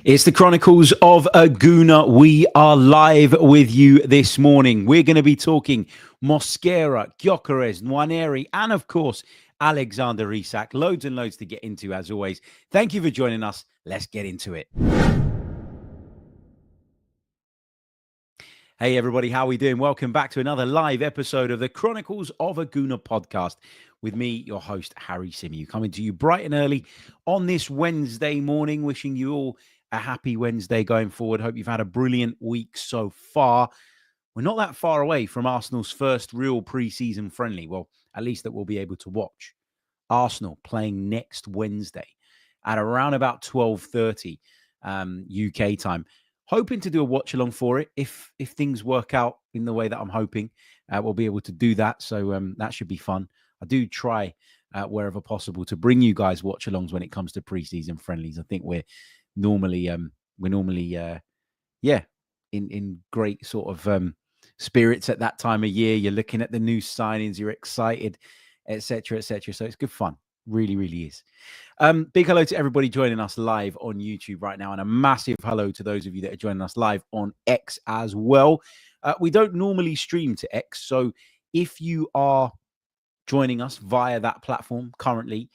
It's the Chronicles of Aguna. We are live with you this morning. We're going to be talking Mosquera, Gyökeres, Nwaneri, and of course, Alexander Isak. Loads and loads to get into as always. Thank you for joining us. Let's get into it. Hey everybody, how are we doing? Welcome back to another live episode of the Chronicles of Aguna podcast with me, your host, Harry Symeou, coming to you bright and early on this Wednesday morning, wishing you all a happy Wednesday going forward. Hope you've had a brilliant week so far. We're not that far away from Arsenal's first real pre-season friendly. Well, at least that we'll be able to watch. Arsenal playing next Wednesday at around about 12:30 UK time. Hoping to do a watch along for it. If things work out in the way that I'm hoping, we'll be able to do that. So that should be fun. I do try wherever possible to bring you guys watch alongs when it comes to pre-season friendlies. I think we're normally in great sort of spirits at that time of year. You're looking at the new signings, you're excited, etc., etc. So it's good fun. Really, really is. Big hello to everybody joining us live on YouTube right now, and a massive hello to those of you that are joining us live on X as well. We don't normally stream to X, so if you are joining us via that platform currently,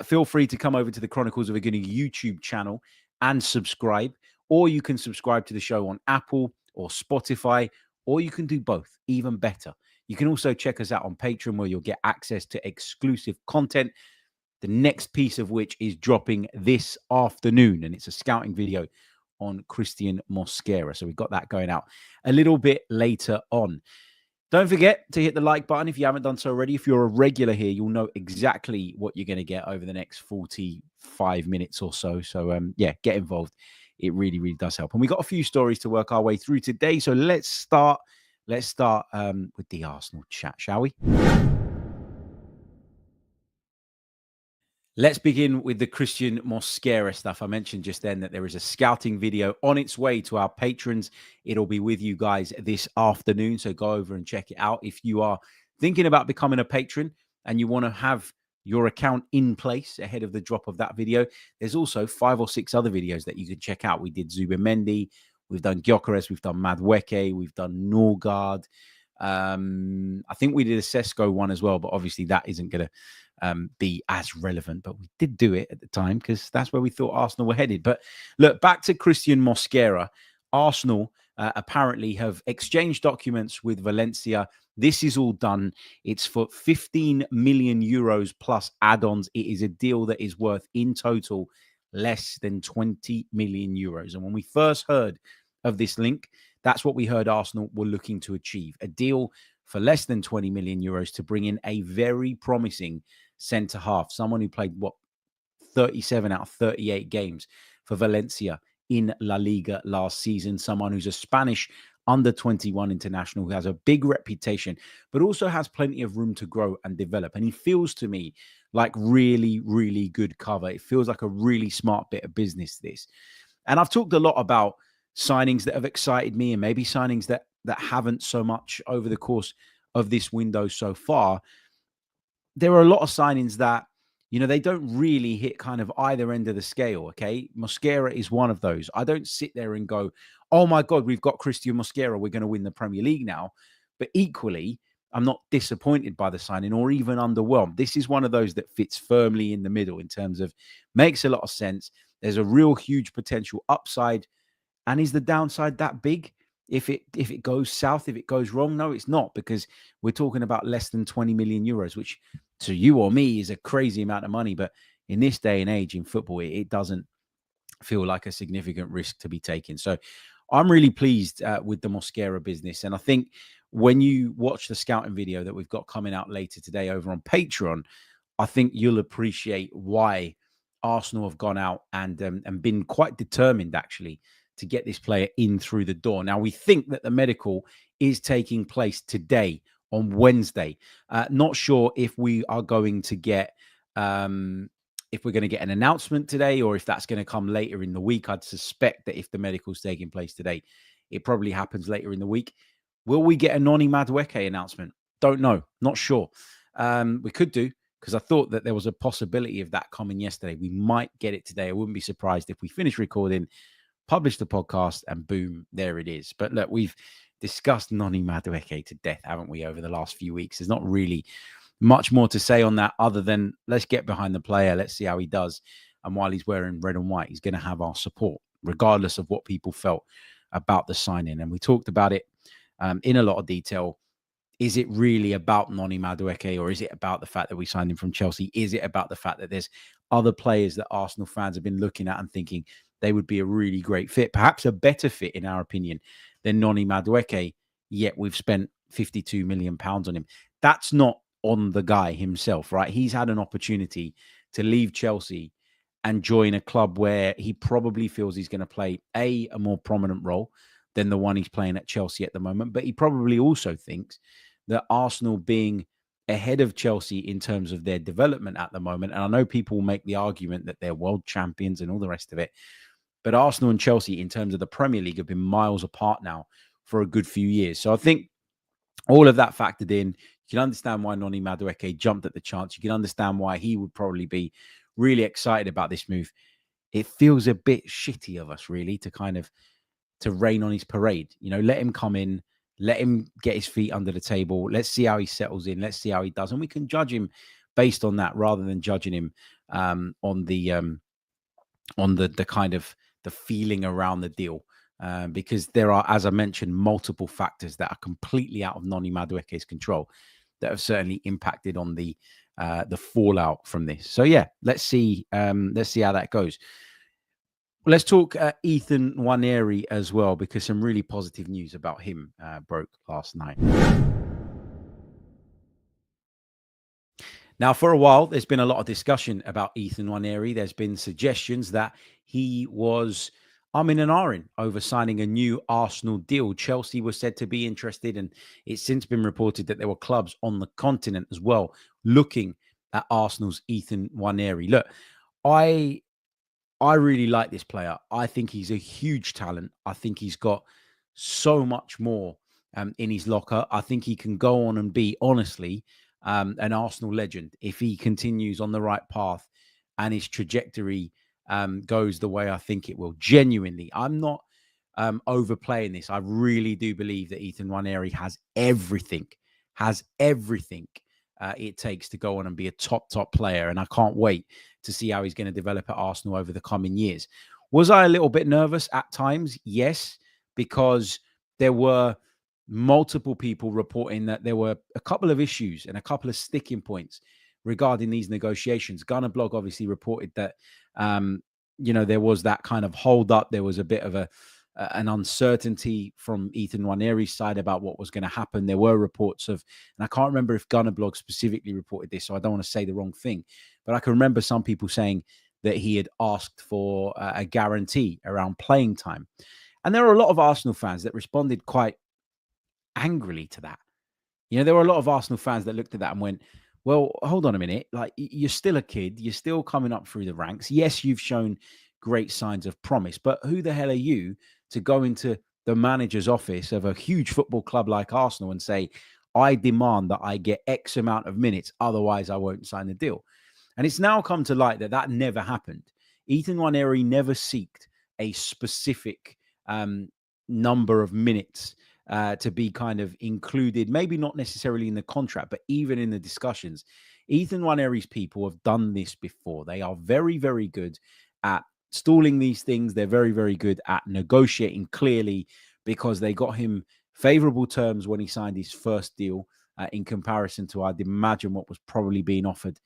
feel free to come over to the Chronicles of Aguna YouTube channel and subscribe, or you can subscribe to the show on Apple or Spotify, or you can do both, even better. You can also check us out on Patreon, where you'll get access to exclusive content, the next piece of which is dropping this afternoon, and it's a scouting video on Cristhian Mosquera. So we've got that going out a little bit later on. Don't forget to hit the like button if you haven't done so already. If you're a regular here, you'll know exactly what you're going to get over the next 45 minutes or so. So, yeah, get involved. It really, really does help. And we've got a few stories to work our way through today. So let's start with the Arsenal chat, shall we? Let's begin with the Cristhian Mosquera stuff. I mentioned just then that there is a scouting video on its way to our patrons. It'll be with you guys this afternoon, so go over and check it out. If you are thinking about becoming a patron and you want to have your account in place ahead of the drop of that video, there's also 5 or 6 other videos that you can check out. We did Zubimendi, we've done Gyökeres, we've done Madueke, we've done Norgard. I think we did a Sesko one as well, but obviously that isn't going to be as relevant, but we did do it at the time because that's where we thought Arsenal were headed. But look, back to Cristhian Mosquera. Arsenal apparently have exchanged documents with Valencia. This is all done. It's for 15 million euros plus add-ons. It is a deal that is worth in total less than 20 million euros. And when we first heard of this link, that's what we heard Arsenal were looking to achieve. A deal for less than 20 million euros to bring in a very promising centre-half, someone who played, 37 out of 38 games for Valencia in La Liga last season, someone who's a Spanish under-21 international, who has a big reputation, but also has plenty of room to grow and develop. And he feels to me like really, really good cover. It feels like a really smart bit of business, this. And I've talked a lot about signings that have excited me and maybe signings that haven't so much over the course of this window so far. There are a lot of signings that, they don't really hit kind of either end of the scale, okay? Mosquera is one of those. I don't sit there and go, oh my God, we've got Cristhian Mosquera, we're going to win the Premier League now. But equally, I'm not disappointed by the signing or even underwhelmed. This is one of those that fits firmly in the middle in terms of makes a lot of sense. There's a real huge potential upside. And is the downside that big? If it goes south, if it goes wrong? No, it's not, because we're talking about less than 20 million euros, which to you or me is a crazy amount of money. But in this day and age in football, it doesn't feel like a significant risk to be taken. So I'm really pleased with the Mosquera business. And I think when you watch the scouting video that we've got coming out later today over on Patreon, I think you'll appreciate why Arsenal have gone out and been quite determined, actually, to get this player in through the door. Now, we think that the medical is taking place today on Wednesday. Not sure if we are going to get, if we're going to get an announcement today or if that's going to come later in the week. I'd suspect that if the medical's taking place today, it probably happens later in the week. Will we get a Noni Madueke announcement? Don't know. Not sure. We could do, because I thought that there was a possibility of that coming yesterday. We might get it today. I wouldn't be surprised if we finish recording publish the podcast, and boom, there it is. But look, we've discussed Noni Madueke to death, haven't we, over the last few weeks? There's not really much more to say on that other than let's get behind the player. Let's see how he does. And while he's wearing red and white, he's going to have our support, regardless of what people felt about the signing. And we talked about it in a lot of detail. Is it really about Noni Madueke, or is it about the fact that we signed him from Chelsea? Is it about the fact that there's other players that Arsenal fans have been looking at and thinking they would be a really great fit, perhaps a better fit, in our opinion, than Noni Madueke, yet we've spent £52 million on him? That's not on the guy himself, right? He's had an opportunity to leave Chelsea and join a club where he probably feels he's going to play a more prominent role than the one he's playing at Chelsea at the moment. But he probably also thinks that Arsenal being ahead of Chelsea in terms of their development at the moment, and I know people will make the argument that they're world champions and all the rest of it, but Arsenal and Chelsea in terms of the Premier League have been miles apart now for a good few years. So I think all of that factored in, you can understand why Noni Madueke jumped at the chance. You can understand why he would probably be really excited about this move. It feels a bit shitty of us, really, to rain on his parade. Let him come in, let him get his feet under the table. Let's see how he settles in. Let's see how he does. And we can judge him based on that rather than judging him on the kind of the feeling around the deal. Because there are, as I mentioned, multiple factors that are completely out of Noni Madueke's control that have certainly impacted on the fallout from this. So yeah, let's see how that goes. Let's talk Ethan Nwaneri as well, because some really positive news about him broke last night. Now, for a while, there's been a lot of discussion about Ethan Nwaneri. There's been suggestions that he was umming and ahhing over signing a new Arsenal deal. Chelsea was said to be interested, and it's since been reported that there were clubs on the continent as well looking at Arsenal's Ethan Nwaneri. Look, I really like this player. I think he's a huge talent. I think he's got so much more in his locker. I think he can go on and be, honestly, an Arsenal legend if he continues on the right path and his trajectory goes the way I think it will. Genuinely, I'm not overplaying this. I really do believe that Ethan Nwaneri has everything it takes to go on and be a top player. And I can't wait to see how he's going to develop at Arsenal over the coming years. Was I a little bit nervous at times? Yes, because there were multiple people reporting that there were a couple of issues and a couple of sticking points regarding these negotiations. Gunner Blog obviously reported that, there was that kind of hold up. There was a bit of an uncertainty from Ethan Nwaneri's side about what was going to happen. There were reports of, and I can't remember if Gunner Blog specifically reported this, so I don't want to say the wrong thing, but I can remember some people saying that he had asked for a guarantee around playing time. And there are a lot of Arsenal fans that responded quite angrily to that. There were a lot of Arsenal fans that looked at that and went, well, hold on a minute. Like, you're still a kid. You're still coming up through the ranks. Yes, you've shown great signs of promise, but who the hell are you to go into the manager's office of a huge football club like Arsenal and say, I demand that I get X amount of minutes, otherwise I won't sign the deal? And it's now come to light that never happened. Ethan Nwaneri never sought a specific number of minutes to be kind of included, maybe not necessarily in the contract, but even in the discussions. Ethan Nwaneri's people have done this before. They are very, very good at stalling these things. They're very, very good at negotiating clearly, because they got him favorable terms when he signed his first deal in comparison to, I'd imagine, what was probably being offered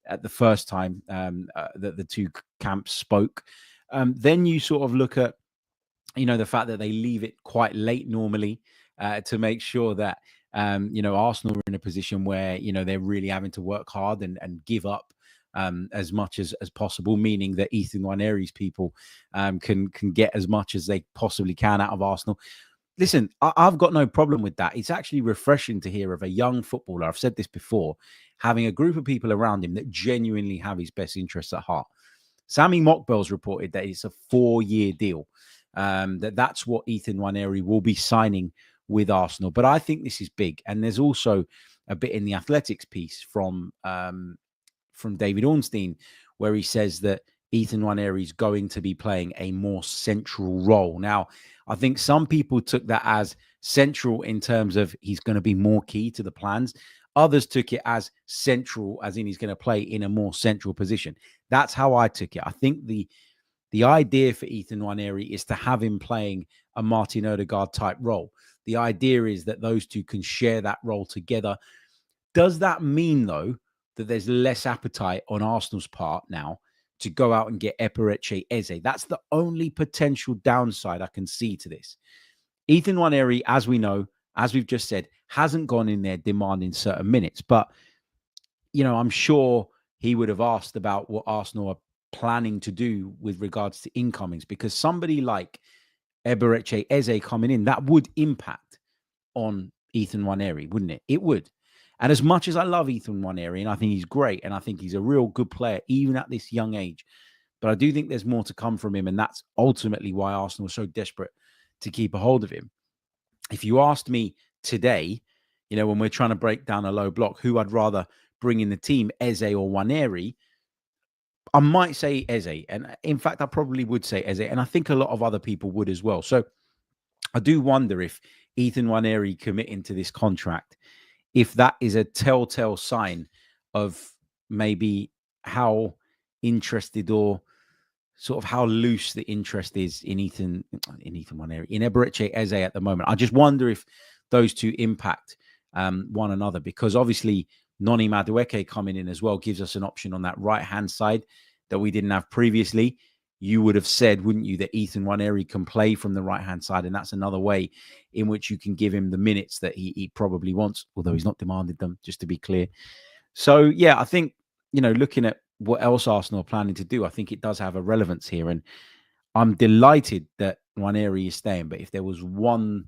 at the first time that the two camps spoke. Then you sort of look at, the fact that they leave it quite late normally to make sure that, Arsenal are in a position where, they're really having to work hard and give up as much as possible, meaning that Ethan Nwaneri's people can get as much as they possibly can out of Arsenal. Listen, I've got no problem with that. It's actually refreshing to hear of a young footballer, I've said this before, having a group of people around him that genuinely have his best interests at heart. Sammy Mockbell's reported that it's a 4-year deal, that's what Ethan Nwaneri will be signing with Arsenal. But I think this is big. And there's also a bit in the Athletics piece from David Ornstein, where he says that Ethan Nwaneri is going to be playing a more central role. Now, I think some people took that as central in terms of he's going to be more key to the plans. Others took it as central, as in he's going to play in a more central position. That's how I took it. I think the idea for Ethan Nwaneri is to have him playing a Martin Odegaard type role. The idea is that those two can share that role together. Does that mean, though, that there's less appetite on Arsenal's part now to go out and get Eberechi Eze? That's the only potential downside I can see to this. Ethan Nwaneri, as we know, as we've just said, hasn't gone in there demanding certain minutes. But, I'm sure he would have asked about what Arsenal are planning to do with regards to incomings, because somebody like Eberechi Eze coming in, that would impact on Ethan Nwaneri, wouldn't it? It would. And as much as I love Ethan Nwaneri, and I think he's great, and I think he's a real good player, even at this young age, but I do think there's more to come from him, and that's ultimately why Arsenal are so desperate to keep a hold of him. If you asked me today, when we're trying to break down a low block, who I'd rather bring in the team, Eze or Nwaneri, I might say Eze. And in fact, I probably would say Eze. And I think a lot of other people would as well. So I do wonder if Ethan Nwaneri committing to this contract, if that is a telltale sign of maybe how interested or sort of how loose the interest is in Ethan Nwaneri, in Eberechi Eze at the moment. I just wonder if those two impact one another, because obviously Noni Madueke coming in as well gives us an option on that right-hand side that we didn't have previously. You would have said, wouldn't you, that Ethan Nwaneri can play from the right-hand side, and that's another way in which you can give him the minutes that he probably wants, although he's not demanded them, just to be clear. So, yeah, I think, looking at what else Arsenal are planning to do, I think it does have a relevance here, and I'm delighted that Nwaneri is staying, but if there was one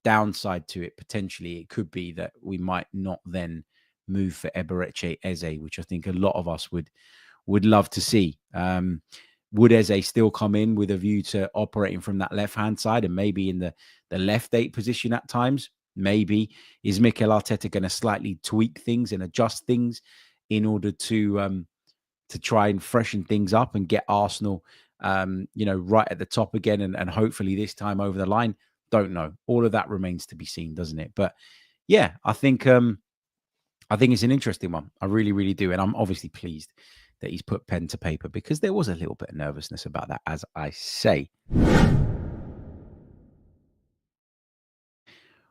downside to it, potentially, it could be that we might not then move for Eberechi Eze, which I think a lot of us would love to see. Would Eze still come in with a view to operating from that left-hand side and maybe in the left 8 position at times? Maybe. Is Mikel Arteta going to slightly tweak things and adjust things in order to try and freshen things up and get Arsenal, right at the top again and hopefully this time over the line? Don't know. All of that remains to be seen, doesn't it? But yeah, I think it's an interesting one. I really, really do. And I'm obviously pleased that he's put pen to paper, because there was a little bit of nervousness about that, as I say.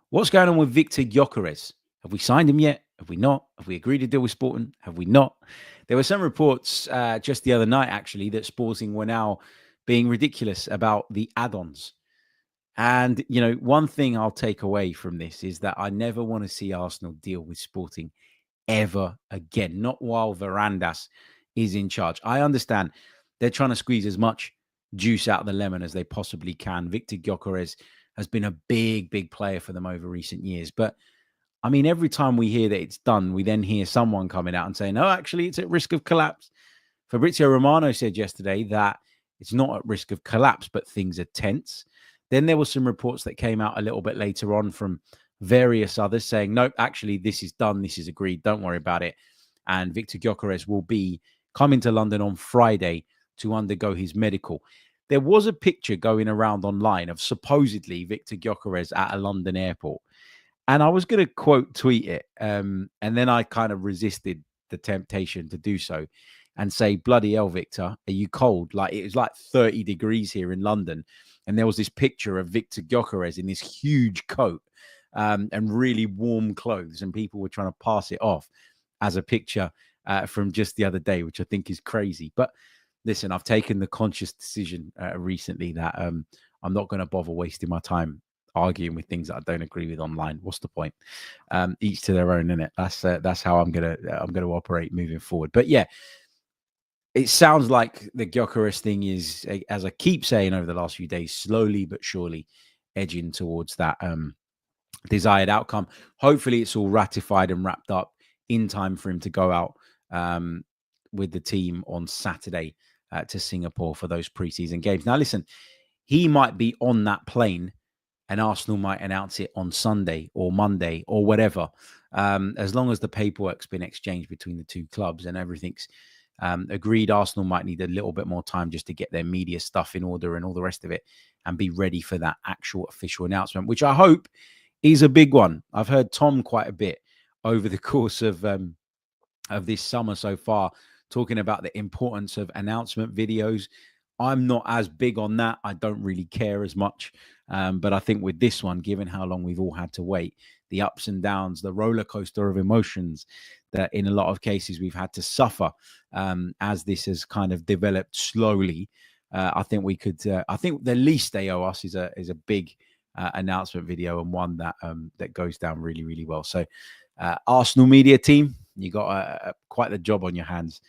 What's going on with Viktor Gyökeres? Have we signed him yet? Have we not? Have we agreed to deal with Sporting? Have we not? There were some reports just the other night, actually, that Sporting were now being ridiculous about the add-ons. And, one thing I'll take away from this is that I never want to see Arsenal deal with Sporting ever again, not while Varandas is in charge. I understand they're trying to squeeze as much juice out of the lemon as they possibly can. Viktor Gyökeres has been a big, big player for them over recent years. But, I mean, every time we hear that it's done, we then hear someone coming out and saying, no, actually, it's at risk of collapse. Fabrizio Romano said yesterday that it's not at risk of collapse, but things are tense. Then there were some reports that came out a little bit later on from various others saying, no, actually, this is done. This is agreed. Don't worry about it. And Viktor Gyökeres will be coming to London on Friday to undergo his medical. There was a picture going around online of supposedly Viktor Gyökeres at a London airport. And I was going to quote tweet it. And then I kind of resisted the temptation to do so and say, bloody hell, Victor, are you cold? Like, it was like 30 degrees here in London. And there was this picture of Viktor Gyökeres in this huge coat and really warm clothes. And people were trying to pass it off as a picture from just the other day, which I think is crazy. But listen, I've taken the conscious decision recently that I'm not going to bother wasting my time arguing with things that I don't agree with online. What's the point? Each to their own, innit? That's how I'm gonna operate moving forward. But yeah, it sounds like the Gyökeres thing is, as I keep saying over the last few days, slowly but surely edging towards that desired outcome. Hopefully it's all ratified and wrapped up in time for him to go out with the team on Saturday to Singapore for those preseason games. Now, listen, he might be on that plane and Arsenal might announce it on Sunday or Monday or whatever, as long as the paperwork's been exchanged between the two clubs and everything's Agreed, Arsenal might need a little bit more time just to get their media stuff in order and all the rest of it and be ready for that actual official announcement, which I hope is a big one. I've heard Tom quite a bit over the course of this summer so far, talking about the importance of announcement videos. I'm not as big on that. I don't really care as much. But I think with this one, given how long we've all had to wait, the ups and downs, the roller coaster of emotions that in a lot of cases we've had to suffer as this has kind of developed slowly, I think we could. I think the least they owe us is a big announcement video, and one that that goes down really, really well. So, Arsenal media team, you got quite the job on your hands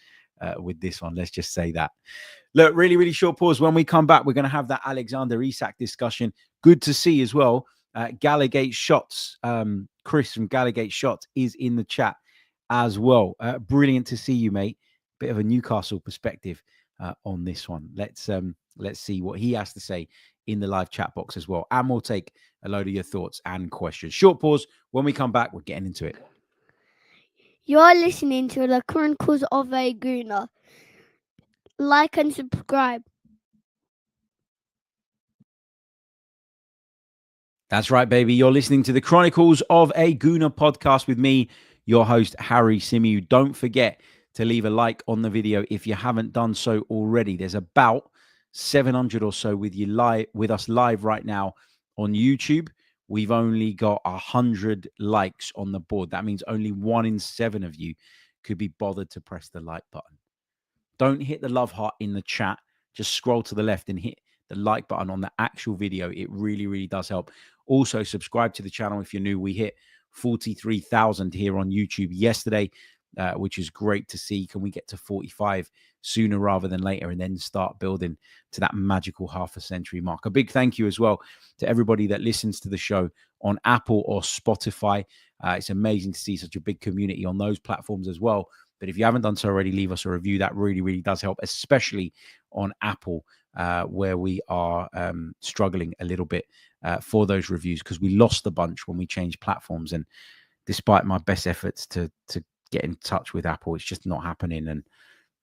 with this one. Let's just say that. Look, really, really short pause. When we come back, we're going to have that Alexander Isak discussion. Good to see as well. Gallagate Shots, Chris from Gallagate Shots is in the chat as well. Brilliant to see you, mate. Bit of a Newcastle perspective on this one. Let's see what he has to say in the live chat box as well. And we'll take a load of your thoughts and questions. Short pause. When we come back, we're getting into it. You're listening to the Chronicles of a Gooner. Like and subscribe. That's right, baby. You're listening to the Chronicles of a Gooner podcast with me, your host, Harry Symeou. Don't forget to leave a like on the video if you haven't done so already. There's about 700 or so with us live right now on YouTube. We've only got 100 likes on the board. That means only 1 in 7 of you could be bothered to press the like button. Don't hit the love heart in the chat. Just scroll to the left and hit the like button on the actual video. It really, really does help. Also, subscribe to the channel if you're new. We hit 43,000 here on YouTube yesterday, which is great to see. Can we get to 45 sooner rather than later and then start building to that magical half a century mark? A big thank you as well to everybody that listens to the show on Apple or Spotify. It's amazing to see such a big community on those platforms as well. But if you haven't done so already, leave us a review. That really, really does help, especially on Apple, where we are struggling a little bit for those reviews because we lost a bunch when we changed platforms. And despite my best efforts to get in touch with Apple, it's just not happening. And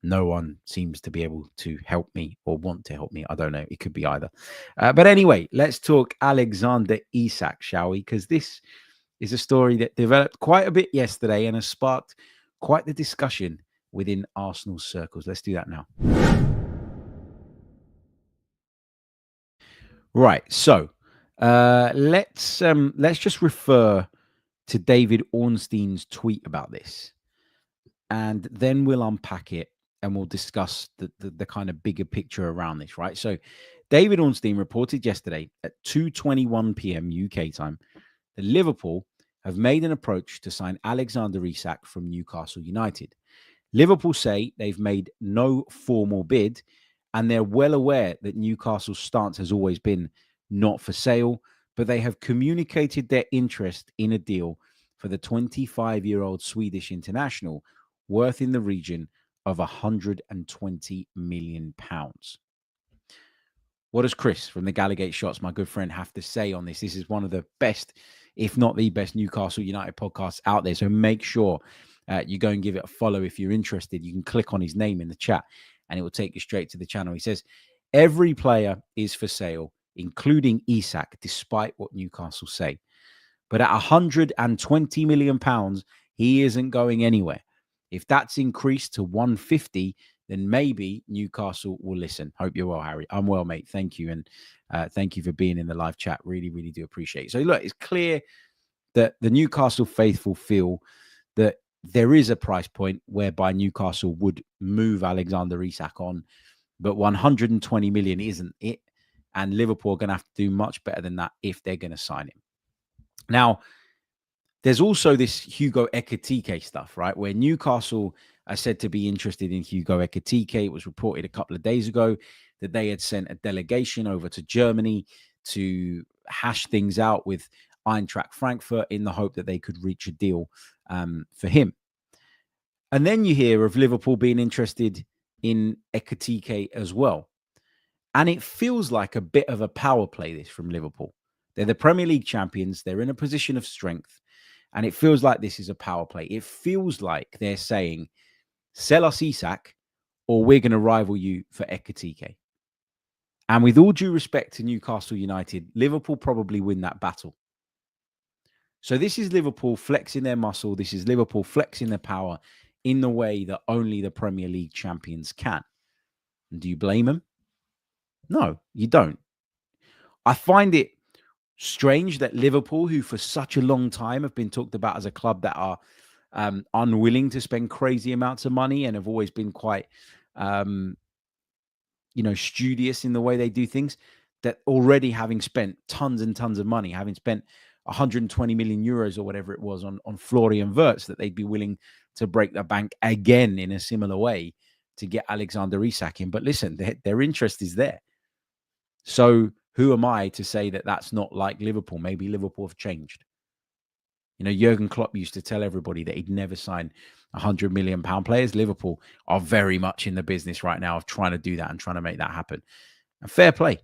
no one seems to be able to help me or want to help me. I don't know. It could be either. But anyway, let's talk Alexander Isak, shall we? Because this is a story that developed quite a bit yesterday and has sparked quite the discussion within Arsenal circles. Let's do that now. Right. So let's just refer to David Ornstein's tweet about this, and then we'll unpack it and we'll discuss the kind of bigger picture around this. Right. So David Ornstein reported yesterday at 2:21 p.m. UK time that Liverpool have made an approach to sign Alexander Isak from Newcastle United. Liverpool say they've made no formal bid, and they're well aware that Newcastle's stance has always been not for sale, but they have communicated their interest in a deal for the 25-year-old Swedish international worth in the region of £120 million. What does Chris from the Gallagate Shots, my good friend, have to say on this? This is one of the best, if not the best, Newcastle United podcasts out there. So make sure you go and give it a follow if you're interested. You can click on his name in the chat and it will take you straight to the channel. He says, every player is for sale, including Isak, despite what Newcastle say. But at £120 million, he isn't going anywhere. If that's increased to 150, then maybe Newcastle will listen. Hope you're well, Harry. I'm well, mate. Thank you. And thank you for being in the live chat. Really, really do appreciate it. So look, it's clear that the Newcastle faithful feel that there is a price point whereby Newcastle would move Alexander Isak on, but 120 million isn't it. And Liverpool are going to have to do much better than that if they're going to sign him. Now, there's also this Hugo Ekitike stuff, right? Where Newcastle are said to be interested in Hugo Ekitike. It was reported a couple of days ago that they had sent a delegation over to Germany to hash things out with Eintracht Frankfurt in the hope that they could reach a deal for him. And then you hear of Liverpool being interested in Ekitike as well. And it feels like a bit of a power play, this, from Liverpool. They're the Premier League champions. They're in a position of strength. And it feels like this is a power play. It feels like they're saying, sell us Isak, or we're going to rival you for Ekitike. And with all due respect to Newcastle United, Liverpool probably win that battle. So this is Liverpool flexing their muscle. This is Liverpool flexing their power in the way that only the Premier League champions can. And do you blame them? No, you don't. I find it strange that Liverpool, who for such a long time have been talked about as a club that are unwilling to spend crazy amounts of money and have always been quite, studious in the way they do things, that already having spent tons and tons of money, having spent 120 million euros or whatever it was on Florian Wirtz, that they'd be willing to break the bank again in a similar way to get Alexander Isak in. But listen, their interest is there. So who am I to say that that's not like Liverpool? Maybe Liverpool have changed. Jurgen Klopp used to tell everybody that he'd never sign 100 million pound players. Liverpool are very much in the business right now of trying to do that and trying to make that happen. And fair play.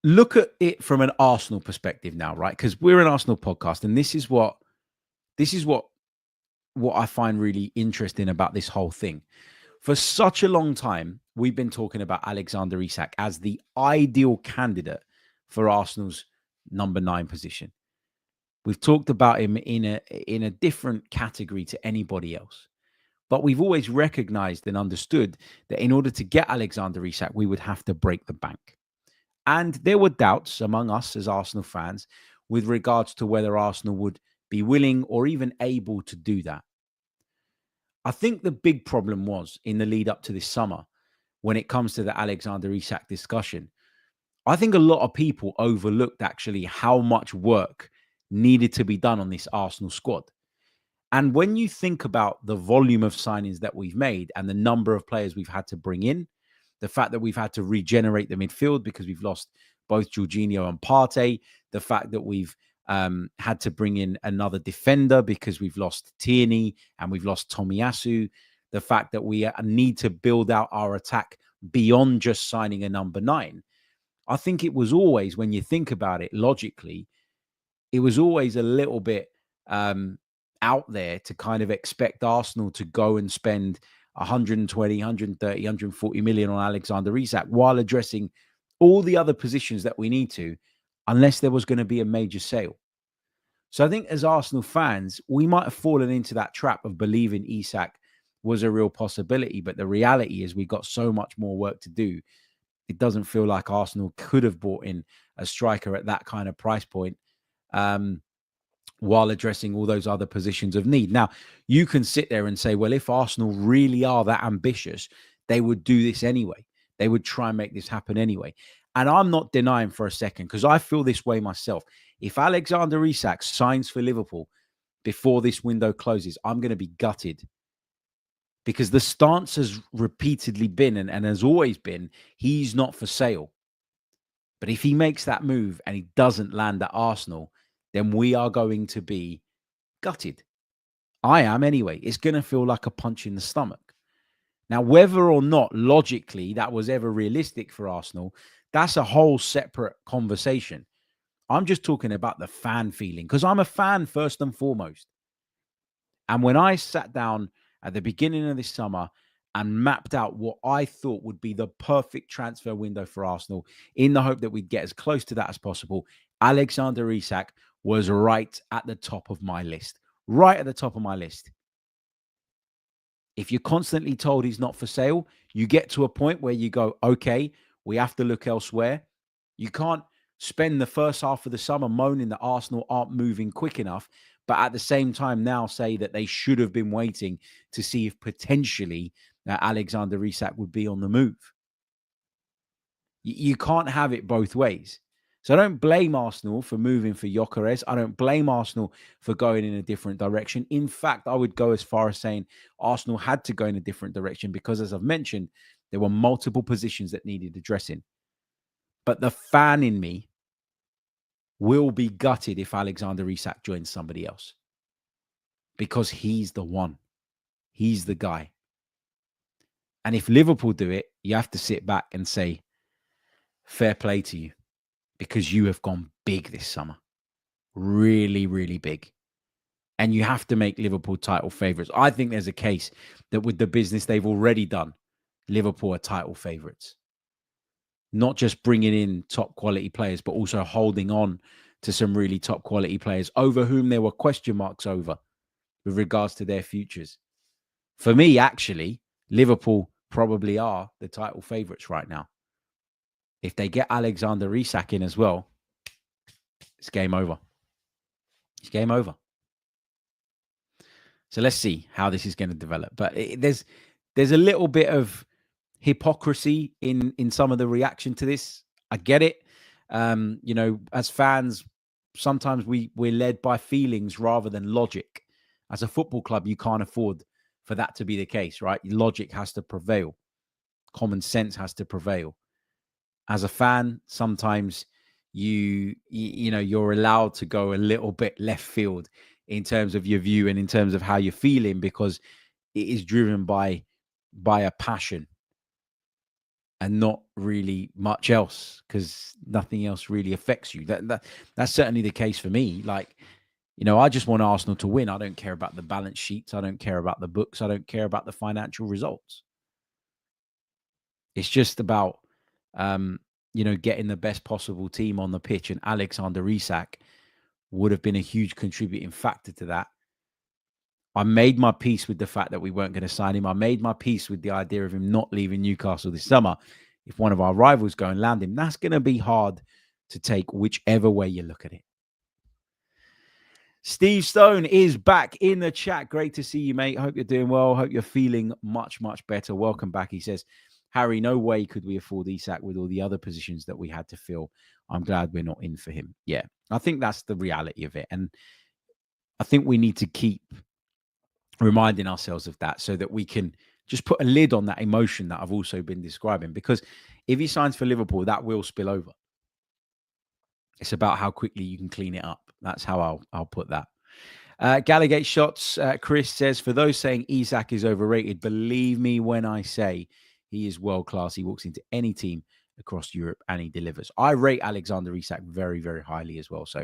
Look at it from an Arsenal perspective now, right? Because we're an Arsenal podcast, and this is what I find really interesting about this whole thing. For such a long time, we've been talking about Alexander Isak as the ideal candidate for Arsenal's number 9 position. We've talked about him in a different category to anybody else. But we've always recognized and understood that in order to get Alexander Isak, we would have to break the bank. And there were doubts among us as Arsenal fans with regards to whether Arsenal would be willing or even able to do that. I think the big problem was in the lead up to this summer, when it comes to the Alexander Isak discussion, I think a lot of people overlooked actually how much work needed to be done on this Arsenal squad. And when you think about the volume of signings that we've made and the number of players we've had to bring in, the fact that we've had to regenerate the midfield because we've lost both Jorginho and Partey, the fact that we've had to bring in another defender because we've lost Tierney and we've lost Tomiyasu, the fact that we need to build out our attack beyond just signing a number 9. I think it was always, when you think about it logically, it was always a little bit out there to kind of expect Arsenal to go and spend 120, 130, 140 million on Alexander Isak while addressing all the other positions that we need to, unless there was going to be a major sale. So I think as Arsenal fans, we might have fallen into that trap of believing Isak was a real possibility. But the reality is we've got so much more work to do. It doesn't feel like Arsenal could have brought in a striker at that kind of price point while addressing all those other positions of need. Now, you can sit there and say, well, if Arsenal really are that ambitious, they would do this anyway. They would try and make this happen anyway. And I'm not denying for a second, because I feel this way myself. If Alexander Isak signs for Liverpool before this window closes, I'm going to be gutted. Because the stance has repeatedly been and has always been, he's not for sale. But if he makes that move and he doesn't land at Arsenal, then we are going to be gutted. I am anyway. It's going to feel like a punch in the stomach. Now, whether or not logically that was ever realistic for Arsenal, that's a whole separate conversation. I'm just talking about the fan feeling, because I'm a fan first and foremost. And when I sat down at the beginning of this summer and mapped out what I thought would be the perfect transfer window for Arsenal, in the hope that we'd get as close to that as possible, Alexander Isak was right at the top of my list. Right at the top of my list. If you're constantly told he's not for sale, you get to a point where you go, okay, we have to look elsewhere. You can't spend the first half of the summer moaning that Arsenal aren't moving quick enough, but at the same time now say that they should have been waiting to see if potentially Alexander Isak would be on the move. You can't have it both ways. So I don't blame Arsenal for moving for Gyökeres. I don't blame Arsenal for going in a different direction. In fact, I would go as far as saying Arsenal had to go in a different direction because, as I've mentioned, there were multiple positions that needed addressing. But the fan in me will be gutted if Alexander Isak joins somebody else, because he's the one. He's the guy. And if Liverpool do it, you have to sit back and say, fair play to you, because you have gone big this summer. Really, really big. And you have to make Liverpool title favourites. I think there's a case that with the business they've already done, Liverpool are title favourites. Not just bringing in top quality players, but also holding on to some really top quality players over whom there were question marks over with regards to their futures. For me, actually, Liverpool probably are the title favourites right now. If they get Alexander Isak in as well, it's game over. It's game over. So let's see how this is going to develop. But there's a little bit of hypocrisy in some of the reaction to this. I get it. As fans, sometimes we're led by feelings rather than logic. As a football club, you can't afford for that to be the case, right? Logic has to prevail. Common sense has to prevail. As a fan, sometimes you're allowed to go a little bit left field in terms of your view and in terms of how you're feeling, because it is driven by a passion and not really much else, because nothing else really affects you. That's certainly the case for me. Like, I just want Arsenal to win. I don't care about the balance sheets. I don't care about the books. I don't care about the financial results. It's just about, getting the best possible team on the pitch. And Alexander Isak would have been a huge contributing factor to that. I made my peace with the fact that we weren't going to sign him. I made my peace with the idea of him not leaving Newcastle this summer. If one of our rivals go and land him, that's going to be hard to take whichever way you look at it. Steve Stone is back in the chat. Great to see you, mate. Hope you're doing well. Hope you're feeling much, much better. Welcome back. He says, Harry, no way could we afford Isak with all the other positions that we had to fill. I'm glad we're not in for him. Yeah, I think that's the reality of it. And I think we need to keep reminding ourselves of that so that we can just put a lid on that emotion that I've also been describing. Because if he signs for Liverpool, that will spill over. It's about how quickly you can clean it up. That's how I'll put that. Gallagate Shots, Chris says, for those saying Isak is overrated, believe me when I say he is world class. He walks into any team across Europe and he delivers. I rate Alexander Isak very, very highly as well. So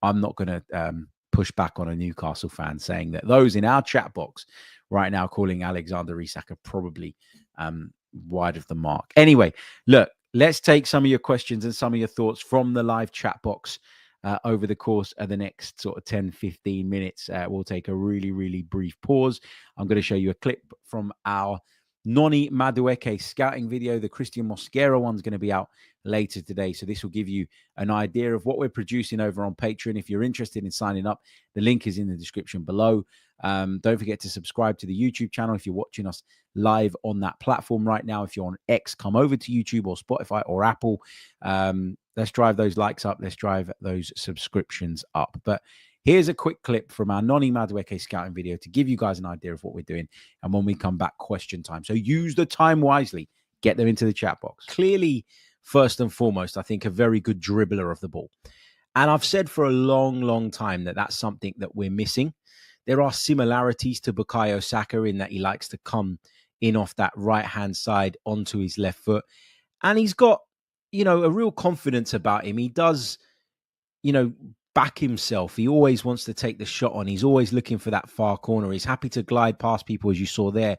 I'm not going to push back on a Newcastle fan saying that those in our chat box right now calling Alexander Isak are probably wide of the mark. Anyway, look, let's take some of your questions and some of your thoughts from the live chat box over the course of the next sort of 10, 15 minutes. We'll take a really, really brief pause. I'm going to show you a clip from our Noni Madueke scouting video. The Cristhian Mosquera one's going to be out later today. So this will give you an idea of what we're producing over on Patreon. If you're interested in signing up, the link is in the description below. Don't forget to subscribe to the YouTube channel if you're watching us live on that platform right now. If you're on X, come over to YouTube or Spotify or Apple. Let's drive those likes up. Let's drive those subscriptions up. But here's a quick clip from our Noni Madueke scouting video to give you guys an idea of what we're doing. And when we come back, question time. So use the time wisely. Get them into the chat box. Clearly, first and foremost, I think a very good dribbler of the ball. And I've said for a long, long time that that's something that we're missing. There are similarities to Bukayo Saka in that he likes to come in off that right-hand side onto his left foot. And he's got, a real confidence about him. He does, back himself. He always wants to take the shot on. He's always looking for that far corner. He's happy to glide past people, as you saw there,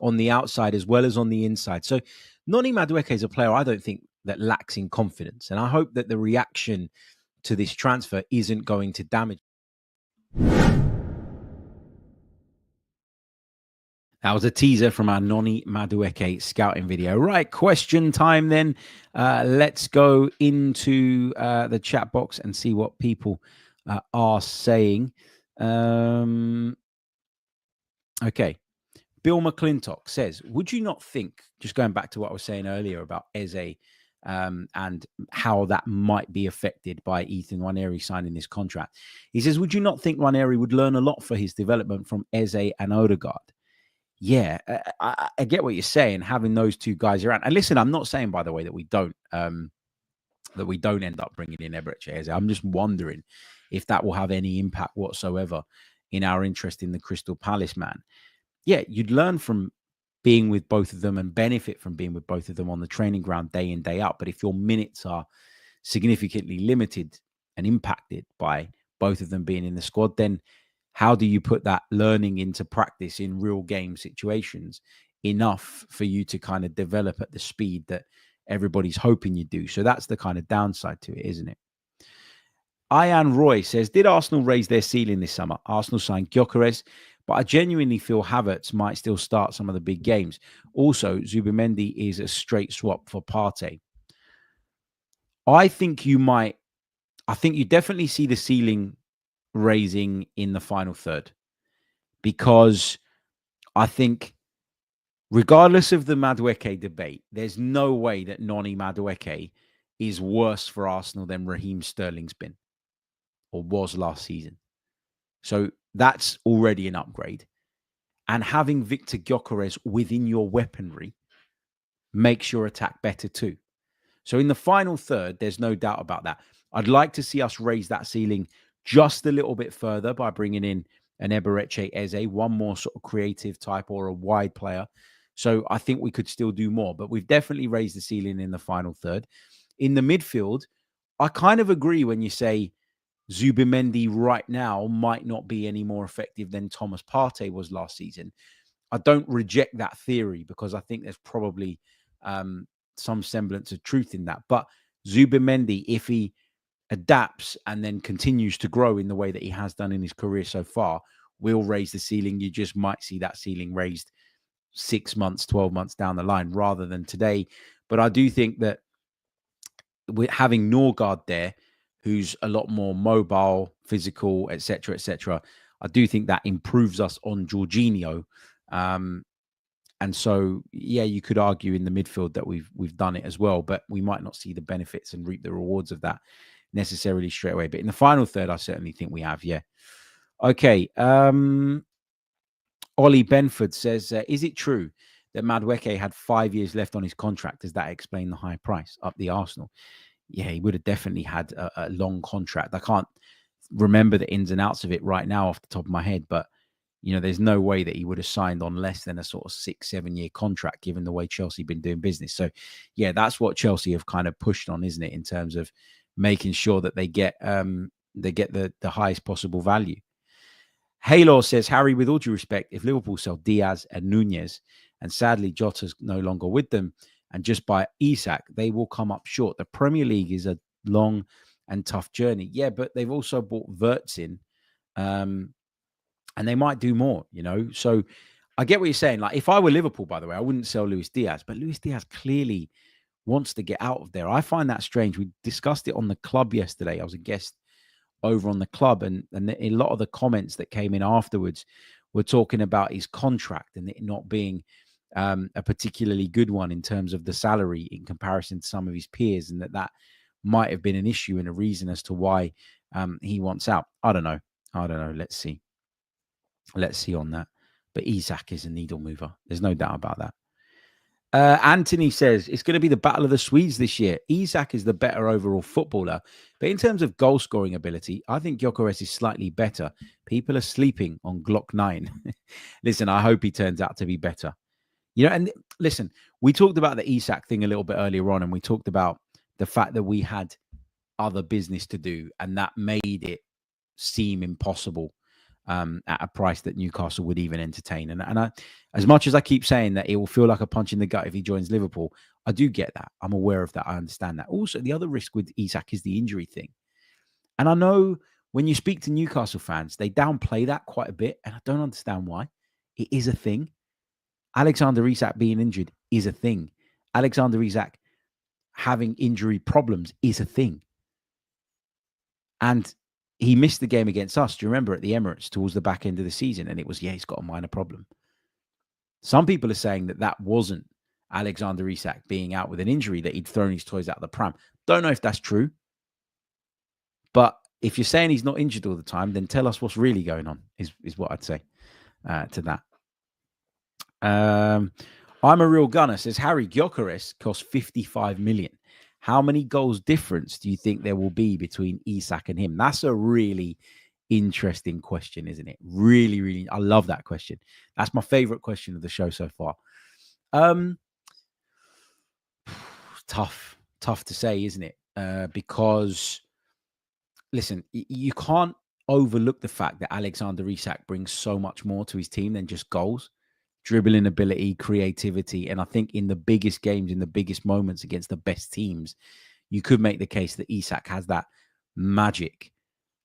on the outside as well as on the inside. So Noni Madueke is a player I don't think that lacks in confidence. And I hope that the reaction to this transfer isn't going to damage. That was a teaser from our Noni Madueke scouting video. Right, question time then. Let's go into the chat box and see what people are saying. Okay. Bill McClintock says, would you not think, just going back to what I was saying earlier about Eze and how that might be affected by Ethan Nwaneri signing this contract? He says, would you not think Nwaneri would learn a lot for his development from Eze and Odegaard? Yeah, I get what you're saying, having those two guys around. And listen, I'm not saying, by the way, that we don't end up bringing in Eberechi Eze. I'm just wondering if that will have any impact whatsoever in our interest in the Crystal Palace man. Yeah, you'd learn from being with both of them and benefit from being with both of them on the training ground day in, day out. But if your minutes are significantly limited and impacted by both of them being in the squad, then how do you put that learning into practice in real game situations enough for you to kind of develop at the speed that everybody's hoping you do? So that's the kind of downside to it, isn't it? Ian Roy says, did Arsenal raise their ceiling this summer? Arsenal signed Gyökeres, but I genuinely feel Havertz might still start some of the big games. Also, Zubimendi is a straight swap for Partey. I think you definitely see the ceiling raising in the final third, because I think regardless of the Madueke debate, there's no way that Noni Madueke is worse for Arsenal than Raheem Sterling's been or was last season. So that's already an upgrade. And having Viktor Gyökeres within your weaponry makes your attack better too. So in the final third, there's no doubt about that. I'd like to see us raise that ceiling just a little bit further by bringing in an Eberechi Eze, one more sort of creative type or a wide player. So I think we could still do more, but we've definitely raised the ceiling in the final third. In the midfield, I kind of agree when you say Zubimendi right now might not be any more effective than Thomas Partey was last season. I don't reject that theory because I think there's probably some semblance of truth in that. But Zubimendi, if he adapts and then continues to grow in the way that he has done in his career so far, will raise the ceiling. You just might see that ceiling raised 6 months, 12 months down the line rather than today. But I do think that with having Norgard there, who's a lot more mobile, physical, etc., I do think that improves us on Jorginho. And so, yeah, you could argue in the midfield that we've done it as well, but we might not see the benefits and reap the rewards of that necessarily straight away. But in the final third, I certainly think we have, yeah. Okay. Ollie Benford says, is it true that Madueke had 5 years left on his contract? Does that explain the high price up the Arsenal? Yeah, he would have definitely had a long contract. I can't remember the ins and outs of it right now off the top of my head, but there's no way that he would have signed on less than a sort of 6-7 year contract, given the way Chelsea been doing business. So, yeah, that's what Chelsea have kind of pushed on, isn't it, in terms of making sure that they get the highest possible value. Halo says, Harry, with all due respect, if Liverpool sell Diaz and Nunez, and sadly Jota's no longer with them, and just buy Isak, they will come up short. The Premier League is a long and tough journey. Yeah, but they've also bought Wirtz in. And they might do more, So I get what you're saying. Like, if I were Liverpool, by the way, I wouldn't sell Luis Diaz. But Luis Diaz clearly wants to get out of there. I find that strange. We discussed it on the club yesterday. I was a guest over on the club. And a lot of the comments that came in afterwards were talking about his contract and it not being a particularly good one in terms of the salary in comparison to some of his peers. And that might have been an issue and a reason as to why he wants out. I don't know. Let's see. Let's see on that. But Isak is a needle mover. There's no doubt about that. Anthony says, it's going to be the battle of the Swedes this year. Isak is the better overall footballer. But in terms of goal scoring ability, I think Gyökeres is slightly better. People are sleeping on Glock 9. Listen, I hope he turns out to be better. And listen, we talked about the Isak thing a little bit earlier on, and we talked about the fact that we had other business to do, and that made it seem impossible at a price that Newcastle would even entertain. And I, as much as I keep saying that it will feel like a punch in the gut if he joins Liverpool, I do get that. I'm aware of that. I understand that. Also, the other risk with Isak is the injury thing. And I know when you speak to Newcastle fans, they downplay that quite a bit. And I don't understand why. It is a thing. Alexander Isak being injured is a thing. Alexander Isak having injury problems is a thing. And he missed the game against us. Do you remember at the Emirates towards the back end of the season? And it was, he's got a minor problem. Some people are saying that wasn't Alexander Isak being out with an injury, that he'd thrown his toys out the pram. Don't know if that's true. But if you're saying he's not injured all the time, then tell us what's really going on, is what I'd say to that. I'm a real gunner, says Harry. Gyökeres cost 55 million. How many goals difference do you think there will be between Isak and him? That's a really interesting question, isn't it? Really, really. I love that question. That's my favorite question of the show so far. Tough to say, isn't it? Because, listen, you can't overlook the fact that Alexander Isak brings so much more to his team than just goals, dribbling ability, creativity. And I think in the biggest games, in the biggest moments against the best teams, you could make the case that Isak has that magic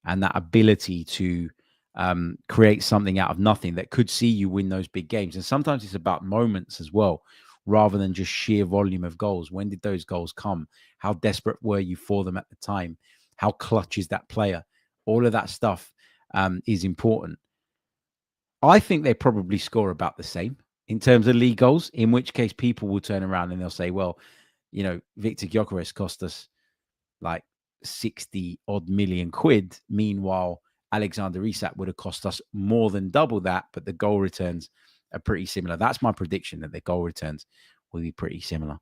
and that ability to create something out of nothing that could see you win those big games. And sometimes it's about moments as well, rather than just sheer volume of goals. When did those goals come? How desperate were you for them at the time? How clutch is that player? All of that stuff is important. I think they probably score about the same in terms of league goals, in which case people will turn around and they'll say, well, Viktor Gyökeres cost us like 60 odd million quid. Meanwhile, Alexander Isak would have cost us more than double that, but the goal returns are pretty similar. That's my prediction, that the goal returns will be pretty similar.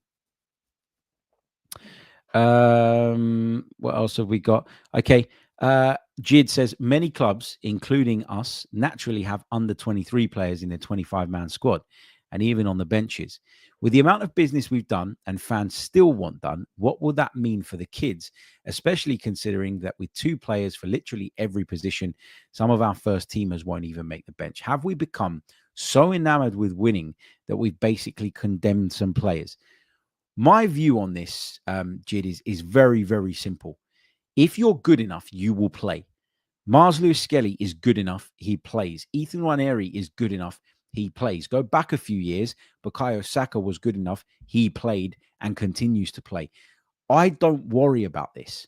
What else have we got? Okay. Jid says many clubs, including us, naturally have under 23 players in their 25-man squad and even on the benches. With the amount of business we've done and fans still want done, what will that mean for the kids, especially considering that with 2 players for literally every position, some of our first teamers won't even make the bench? Have we become so enamored with winning that we've basically condemned some players? My view on this, Jid, is very, very simple. If you're good enough, you will play. Mars Lewis Skelly is good enough, he plays. Ethan Nwaneri is good enough, he plays. Go back a few years, Bukayo Saka was good enough, he played and continues to play. I don't worry about this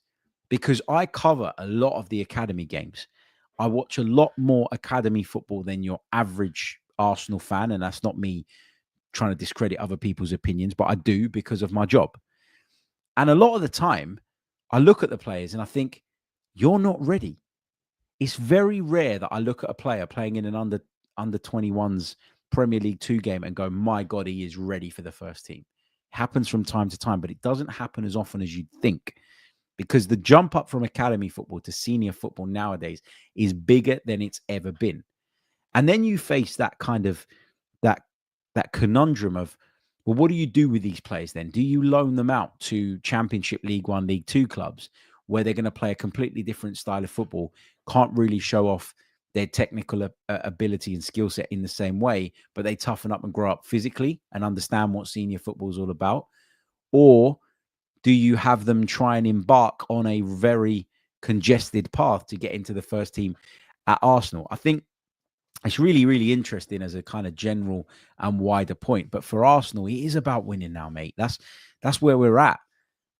because I cover a lot of the academy games. I watch a lot more academy football than your average Arsenal fan, and that's not me trying to discredit other people's opinions, but I do because of my job. And a lot of the time, I look at the players and I think, you're not ready. It's very rare that I look at a player playing in an under 21s Premier League 2 game and go, my God, he is ready for the first team. It happens from time to time, but it doesn't happen as often as you'd think, because the jump up from academy football to senior football nowadays is bigger than it's ever been. And then you face that kind of that conundrum of, well, what do you do with these players then? Do you loan them out to Championship, League One, League Two clubs where they're going to play a completely different style of football, can't really show off their technical ability and skill set in the same way, but they toughen up and grow up physically and understand what senior football is all about? Or do you have them try and embark on a very congested path to get into the first team at Arsenal? I think it's really, really interesting as a kind of general and wider point. But for Arsenal, it is about winning now, mate. That's where we're at.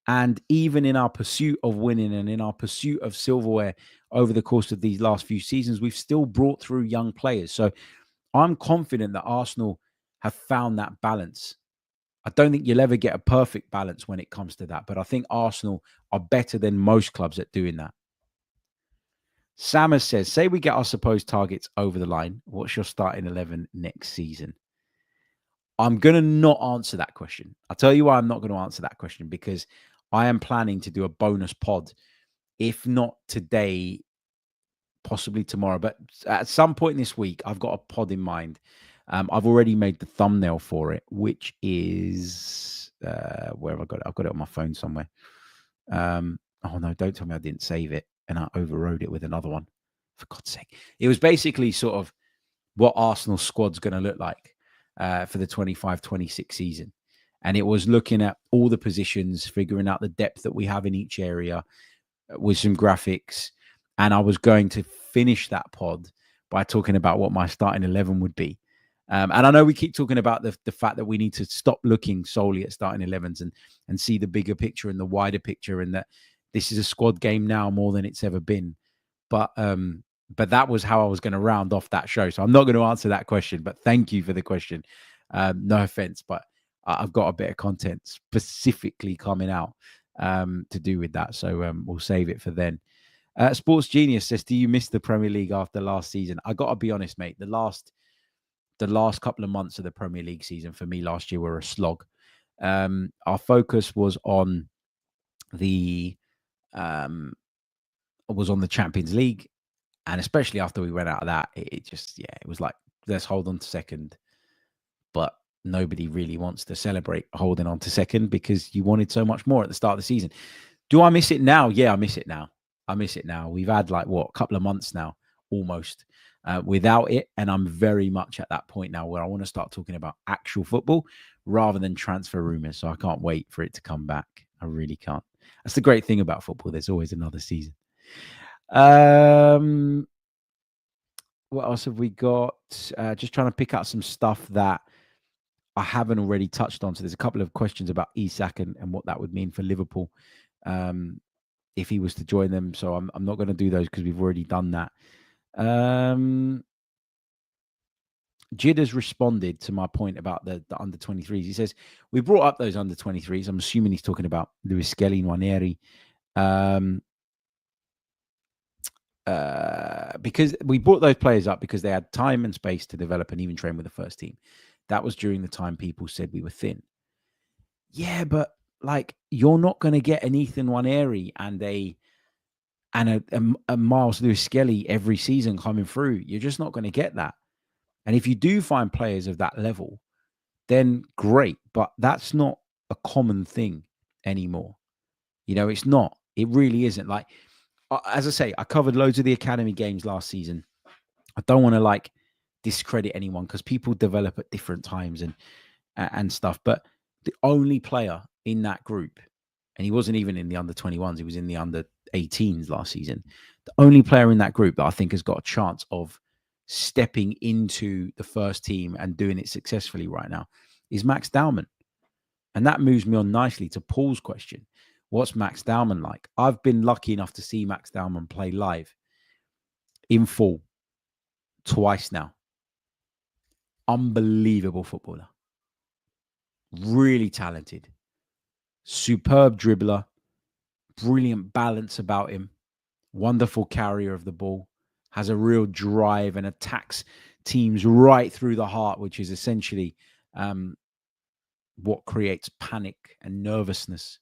And even in our pursuit of winning and in our pursuit of silverware over the course of these last few seasons, we've still brought through young players. So I'm confident that Arsenal have found that balance. I don't think you'll ever get a perfect balance when it comes to that, but I think Arsenal are better than most clubs at doing that. Samus says, say we get our supposed targets over the line, what's your starting 11 next season? I'm going to not answer that question. I'll tell you why I'm not going to answer that question, because I am planning to do a bonus pod, if not today, possibly tomorrow. But at some point this week, I've got a pod in mind. I've already made the thumbnail for it, which is, where have I got it? I've got it on my phone somewhere. Oh no, don't tell me I didn't save it and I overrode it with another one. For God's sake. It was basically sort of what Arsenal's squad's going to look like for the 25-26 season. And it was looking at all the positions, figuring out the depth that we have in each area with some graphics. And I was going to finish that pod by talking about what my starting 11 would be. And I know we keep talking about the fact that we need to stop looking solely at starting 11s and see the bigger picture and the wider picture, and that this is a squad game now more than it's ever been. But that was how I was going to round off that show. So I'm not going to answer that question, but thank you for the question. No offense, but I've got a bit of content specifically coming out to do with that. So we'll save it for then. Sports Genius says, do you miss the Premier League after last season? I got to be honest, mate. The last couple of months of the Premier League season for me last year were a slog. Our focus was on the Champions League, and especially after we went out of that, it was like, let's hold on to second. But nobody really wants to celebrate holding on to second because you wanted so much more at the start of the season. Do I miss it now? Yeah, I miss it now. I miss it now. We've had like a couple of months now, almost without it, and I'm very much at that point now where I want to start talking about actual football rather than transfer rumors. So I can't wait for it to come back. I really can't. That's the great thing about football. There's always another season. What else have we got? Just trying to pick out some stuff that I haven't already touched on. So there's a couple of questions about Isak and what that would mean for Liverpool if he was to join them. So I'm not going to do those because we've already done that. Jid has responded to my point about the under 23s. He says, we brought up those under 23s. I'm assuming he's talking about Luis Skelly, Nwaneri. Because we brought those players up because they had time and space to develop and even train with the first team. That was during the time people said we were thin. Yeah, but like you're not going to get an Ethan Nwaneri and a Miles Lewis Skelly every season coming through. You're just not going to get that. And if you do find players of that level, then great. But that's not a common thing anymore. You know, it's not. It really isn't. Like, as I say, I covered loads of the academy games last season. I don't want to like discredit anyone because people develop at different times and stuff. But the only player in that group, and he wasn't even in the under 21s, he was in the under 18s last season. The only player in that group that I think has got a chance of stepping into the first team and doing it successfully right now is Max Dowman. And that moves me on nicely to Paul's question. What's Max Dowman like? I've been lucky enough to see Max Dowman play live in full twice now. Unbelievable footballer. Really talented. Superb dribbler. Brilliant balance about him. Wonderful carrier of the ball. Has a real drive and attacks teams right through the heart, which is essentially what creates panic and nervousness.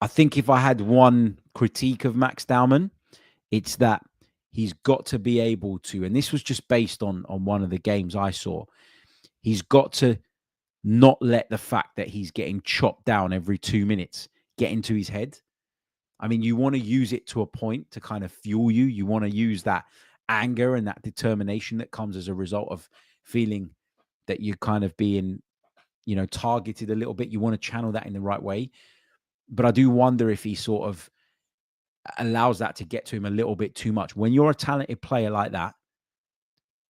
I think if I had one critique of Max Dowman, it's that he's got to be able to, and this was just based on one of the games I saw, he's got to not let the fact that he's getting chopped down every 2 minutes get into his head. I mean, you want to use it to a point to kind of fuel you. You want to use that anger and that determination that comes as a result of feeling that you're kind of being, you know, targeted a little bit. You want to channel that in the right way. But I do wonder if he sort of allows that to get to him a little bit too much. When you're a talented player like that,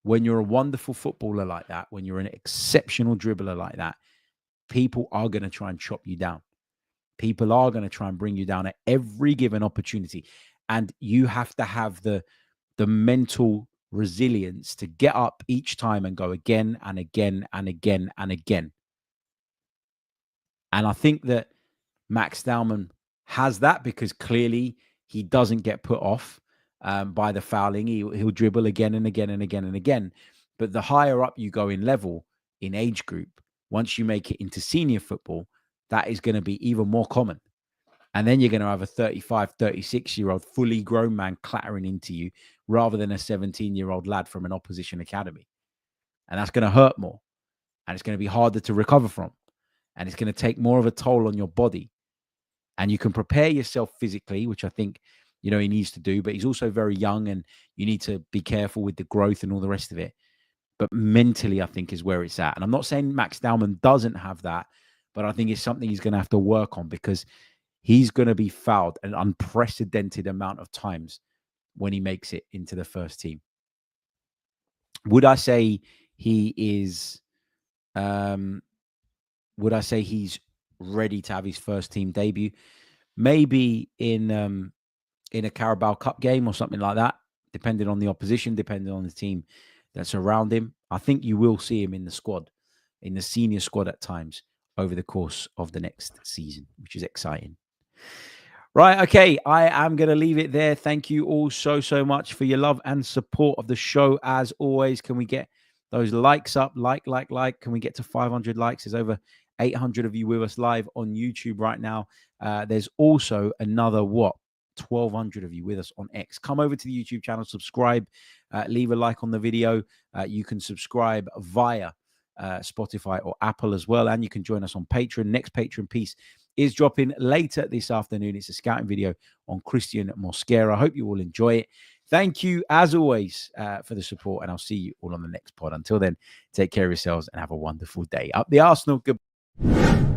when you're a wonderful footballer like that, when you're an exceptional dribbler like that, people are going to try and chop you down. People are going to try and bring you down at every given opportunity. And you have to have the mental resilience to get up each time and go again and again and again and again. And I think that Max Dowman has that because clearly he doesn't get put off by the fouling. He'll dribble again and again and again and again. But the higher up you go in level, in age group, once you make it into senior football, that is going to be even more common. And then you're going to have a 35, 36-year-old fully grown man clattering into you rather than a 17-year-old lad from an opposition academy. And that's going to hurt more. And it's going to be harder to recover from. And it's going to take more of a toll on your body. And you can prepare yourself physically, which I think, you know, he needs to do. But he's also very young and you need to be careful with the growth and all the rest of it. But mentally, I think, is where it's at. And I'm not saying Max Dowman doesn't have that, but I think it's something he's going to have to work on because he's going to be fouled an unprecedented amount of times when he makes it into the first team. Would I say he is, would I say he's ready to have his first team debut? Maybe in a Carabao Cup game or something like that, depending on the opposition, depending on the team that's around him. I think you will see him in the squad, in the senior squad at times over the course of the next season, which is exciting. Right, okay, I am going to leave it there. Thank you all so much for your love and support of the show. As always, can we get those likes up? Like. Can we get to 500 likes? There's over 800 of you with us live on YouTube right now. There's also another, 1,200 of you with us on X. Come over to the YouTube channel, subscribe, leave a like on the video. You can subscribe via Spotify or Apple as well. And you can join us on Patreon. Next Patreon piece is dropping later this afternoon. It's a scouting video on Cristhian Mosquera. I hope you will enjoy it. Thank you, as always, for the support, and I'll see you all on the next pod. Until then, take care of yourselves and have a wonderful day. Up the Arsenal. Goodbye.